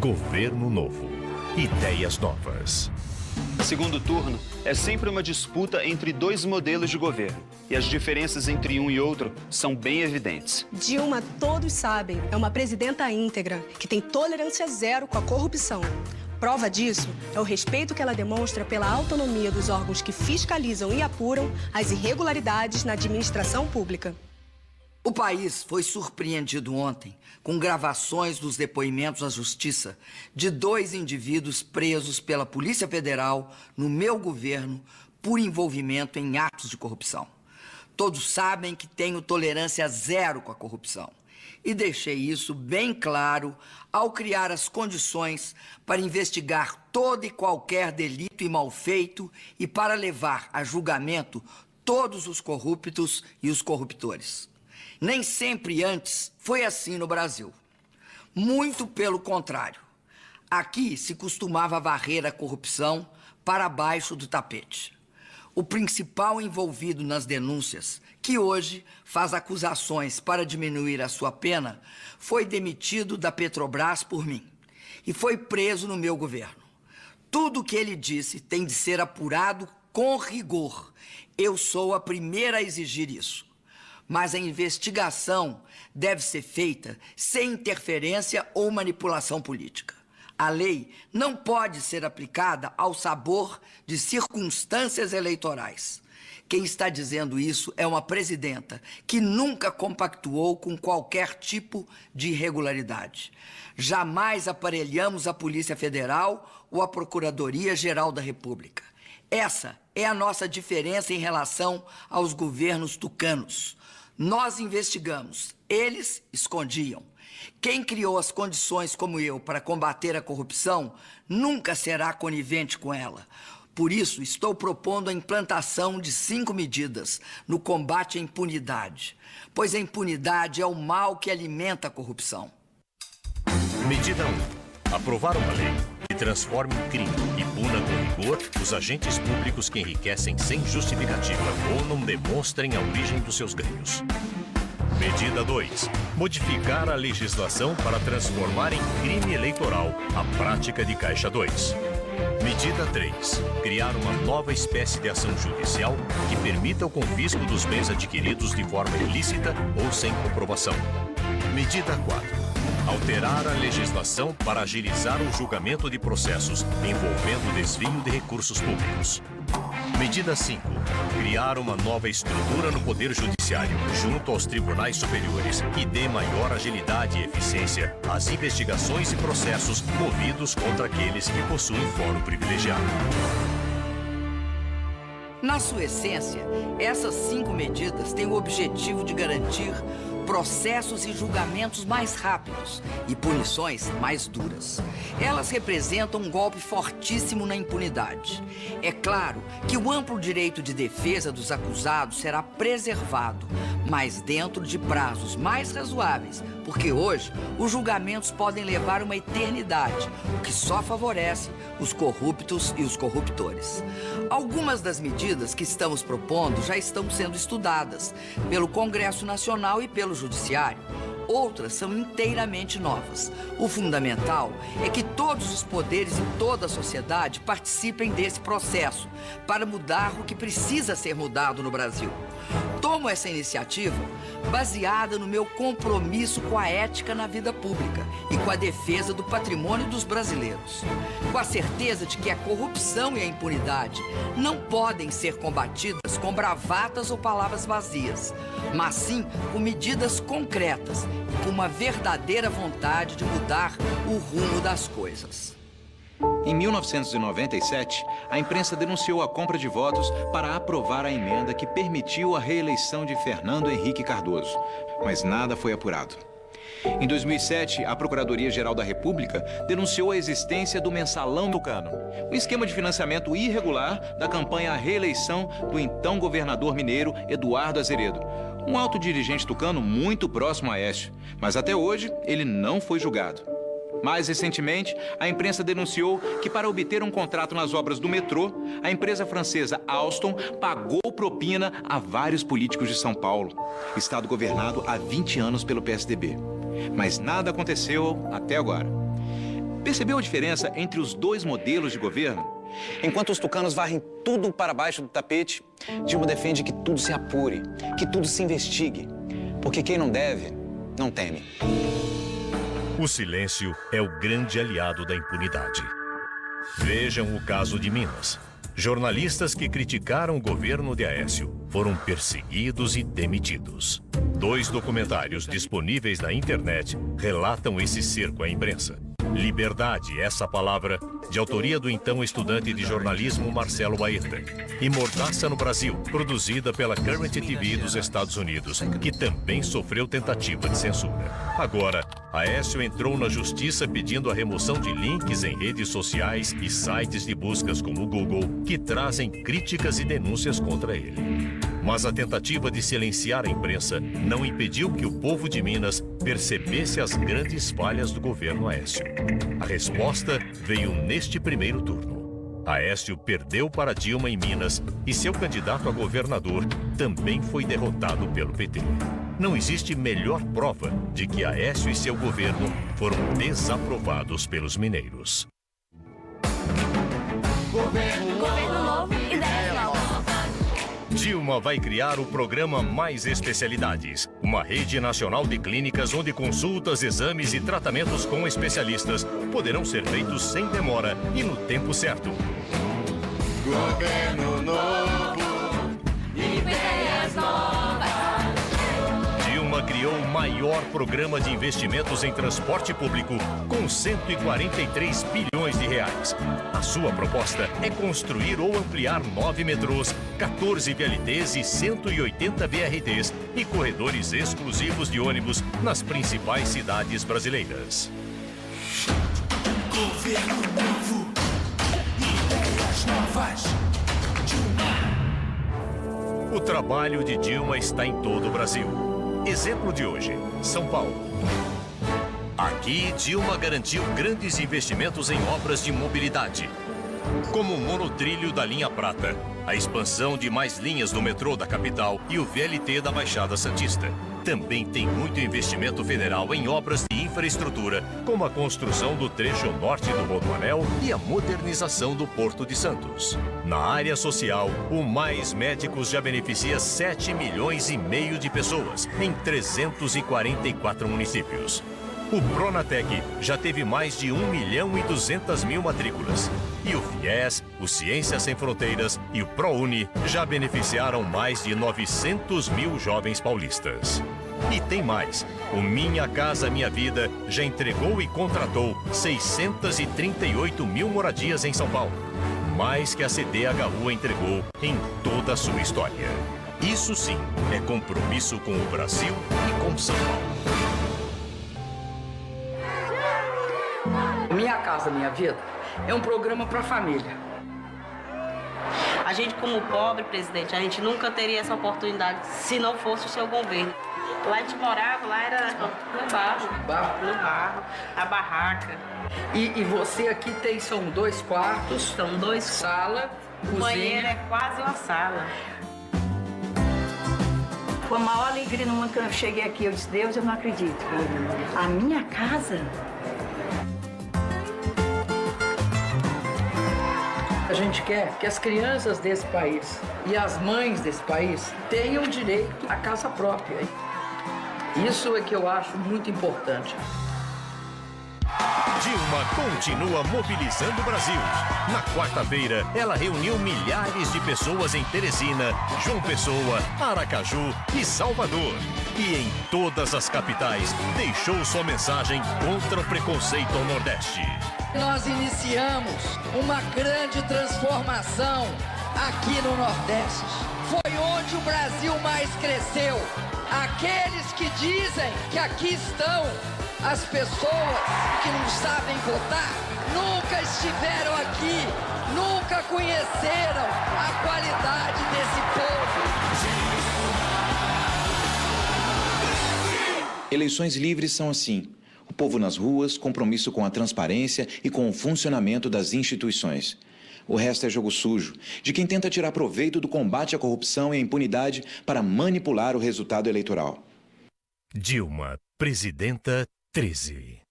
Governo novo. Ideias novas. Segundo turno é sempre uma disputa entre dois modelos de governo. E as diferenças entre um e outro são bem evidentes. Dilma, todos sabem, é uma presidenta íntegra, que tem tolerância zero com a corrupção. Prova disso é o respeito que ela demonstra pela autonomia dos órgãos que fiscalizam e apuram as irregularidades na administração pública. O país foi surpreendido ontem com gravações dos depoimentos à justiça de 2 indivíduos presos pela Polícia Federal no meu governo por envolvimento em atos de corrupção. Todos sabem que tenho tolerância zero com a corrupção e deixei isso bem claro ao criar as condições para investigar todo e qualquer delito e malfeito e para levar a julgamento todos os corruptos e os corruptores. Nem sempre antes foi assim no Brasil. Muito pelo contrário. Aqui se costumava varrer a corrupção para baixo do tapete. O principal envolvido nas denúncias, que hoje faz acusações para diminuir a sua pena, foi demitido da Petrobras por mim e foi preso no meu governo. Tudo o que ele disse tem de ser apurado com rigor. Eu sou a primeira a exigir isso. Mas a investigação deve ser feita sem interferência ou manipulação política. A lei não pode ser aplicada ao sabor de circunstâncias eleitorais. Quem está dizendo isso é uma presidenta que nunca compactuou com qualquer tipo de irregularidade. Jamais aparelhamos a Polícia Federal ou a Procuradoria-Geral da República. Essa é a nossa diferença em relação aos governos tucanos. Nós investigamos, eles escondiam. Quem criou as condições como eu para combater a corrupção nunca será conivente com ela. Por isso, estou propondo a implantação de 5 medidas no combate à impunidade, pois a impunidade é o mal que alimenta a corrupção. Medida 1. Aprovar uma lei que transforme em crime e puna com rigor os agentes públicos que enriquecem sem justificativa ou não demonstrem a origem dos seus ganhos. Medida 2. Modificar a legislação para transformar em crime eleitoral a prática de Caixa 2. Medida 3. Criar uma nova espécie de ação judicial que permita o confisco dos bens adquiridos de forma ilícita ou sem comprovação. Medida 4. Alterar a legislação para agilizar o julgamento de processos envolvendo desvio de recursos públicos. Medida 5. Criar uma nova estrutura no Poder Judiciário, junto aos tribunais superiores, que dê maior agilidade e eficiência às investigações e processos movidos contra aqueles que possuem fórum privilegiado. Na sua essência, essas 5 medidas têm o objetivo de garantir processos e julgamentos mais rápidos e punições mais duras. Elas representam um golpe fortíssimo na impunidade. É claro que o amplo direito de defesa dos acusados será preservado, mas dentro de prazos mais razoáveis, porque hoje os julgamentos podem levar uma eternidade, o que só favorece os corruptos e os corruptores. Algumas das medidas que estamos propondo já estão sendo estudadas pelo Congresso Nacional e pelo Judiciário. Outras são inteiramente novas. O fundamental é que todos os poderes e toda a sociedade participem desse processo para mudar o que precisa ser mudado no Brasil. Tomo essa iniciativa baseada no meu compromisso com a ética na vida pública e com a defesa do patrimônio dos brasileiros. Com a certeza de que a corrupção e a impunidade não podem ser combatidas com bravatas ou palavras vazias, mas sim com medidas concretas e com uma verdadeira vontade de mudar o rumo das coisas. Em 1997, a imprensa denunciou a compra de votos para aprovar a emenda que permitiu a reeleição de Fernando Henrique Cardoso, mas nada foi apurado. Em 2007, a Procuradoria-Geral da República denunciou a existência do Mensalão Tucano, um esquema de financiamento irregular da campanha à reeleição do então governador mineiro Eduardo Azeredo, um alto dirigente tucano muito próximo a Aécio, mas até hoje ele não foi julgado. Mais recentemente, a imprensa denunciou que para obter um contrato nas obras do metrô, a empresa francesa Alstom pagou propina a vários políticos de São Paulo, estado governado há 20 anos pelo PSDB. Mas nada aconteceu até agora. Percebeu a diferença entre os dois modelos de governo? Enquanto os tucanos varrem tudo para baixo do tapete, Dilma defende que tudo se apure, que tudo se investigue. Porque quem não deve, não teme. O silêncio é o grande aliado da impunidade. Vejam o caso de Minas. Jornalistas que criticaram o governo de Aécio foram perseguidos e demitidos. 2 documentários disponíveis na internet relatam esse cerco à imprensa. Liberdade, essa palavra, de autoria do então estudante de jornalismo Marcelo Baeta. E Mordaça no Brasil, produzida pela Current TV dos Estados Unidos, que também sofreu tentativa de censura. Agora, Aécio entrou na justiça pedindo a remoção de links em redes sociais e sites de buscas como o Google, que trazem críticas e denúncias contra ele. Mas a tentativa de silenciar a imprensa não impediu que o povo de Minas percebesse as grandes falhas do governo Aécio. A resposta veio neste primeiro turno. Aécio perdeu para Dilma em Minas e seu candidato a governador também foi derrotado pelo PT. Não existe melhor prova de que Aécio e seu governo foram desaprovados pelos mineiros. Governo novo, ideias novas. Dilma vai criar o programa Mais Especialidades, uma rede nacional de clínicas onde consultas, exames e tratamentos com especialistas poderão ser feitos sem demora e no tempo certo. Governo novo, ideias novas. Dilma criou o maior programa de investimentos em transporte público com 143 bilhões de reais. A sua proposta é construir ou ampliar 9 metrôs, 14 VLTs e 180 BRTs e corredores exclusivos de ônibus nas principais cidades brasileiras. Governo novo, ideias novas. O trabalho de Dilma está em todo o Brasil. Exemplo de hoje, São Paulo. Aqui, Dilma garantiu grandes investimentos em obras de mobilidade, como o monotrilho da linha Prata, a expansão de mais linhas do metrô da capital e o VLT da Baixada Santista. Também tem muito investimento federal em obras de infraestrutura, como a construção do trecho norte do Rodoanel e a modernização do Porto de Santos. Na área social, o Mais Médicos já beneficia 7 milhões e meio de pessoas em 344 municípios. O Pronatec já teve mais de 1.200.000 matrículas. E o FIES, o Ciências Sem Fronteiras e o ProUni já beneficiaram mais de 900.000 jovens paulistas. E tem mais. O Minha Casa Minha Vida já entregou e contratou 638.000 moradias em São Paulo. Mais que a CDHU entregou em toda a sua história. Isso sim é compromisso com o Brasil e com São Paulo. Minha Casa Minha Vida é um programa para a família. A gente, como pobre, presidente, a gente nunca teria essa oportunidade se não fosse o seu governo. Lá a gente morava, lá era no barro, a barraca. E você aqui são 2 quartos, São 2 sala, O cozinha. banheiro é quase uma sala. Foi a maior alegria no mundo que eu cheguei aqui. Eu disse, Deus, eu não acredito. A minha casa? A gente quer que as crianças desse país e as mães desse país tenham direito à casa própria. Isso é que eu acho muito importante. Dilma continua mobilizando o Brasil. Na quarta-feira, ela reuniu milhares de pessoas em Teresina, João Pessoa, Aracaju e Salvador. E em todas as capitais, deixou sua mensagem contra o preconceito ao Nordeste. Nós iniciamos uma grande transformação aqui no Nordeste. Foi onde o Brasil mais cresceu. Aqueles que dizem que aqui estão as pessoas que não sabem votar, nunca estiveram aqui, nunca conheceram a qualidade desse povo. Eleições livres são assim. O povo nas ruas, compromisso com a transparência e com o funcionamento das instituições. O resto é jogo sujo, de quem tenta tirar proveito do combate à corrupção e à impunidade para manipular o resultado eleitoral. Dilma, presidenta 13.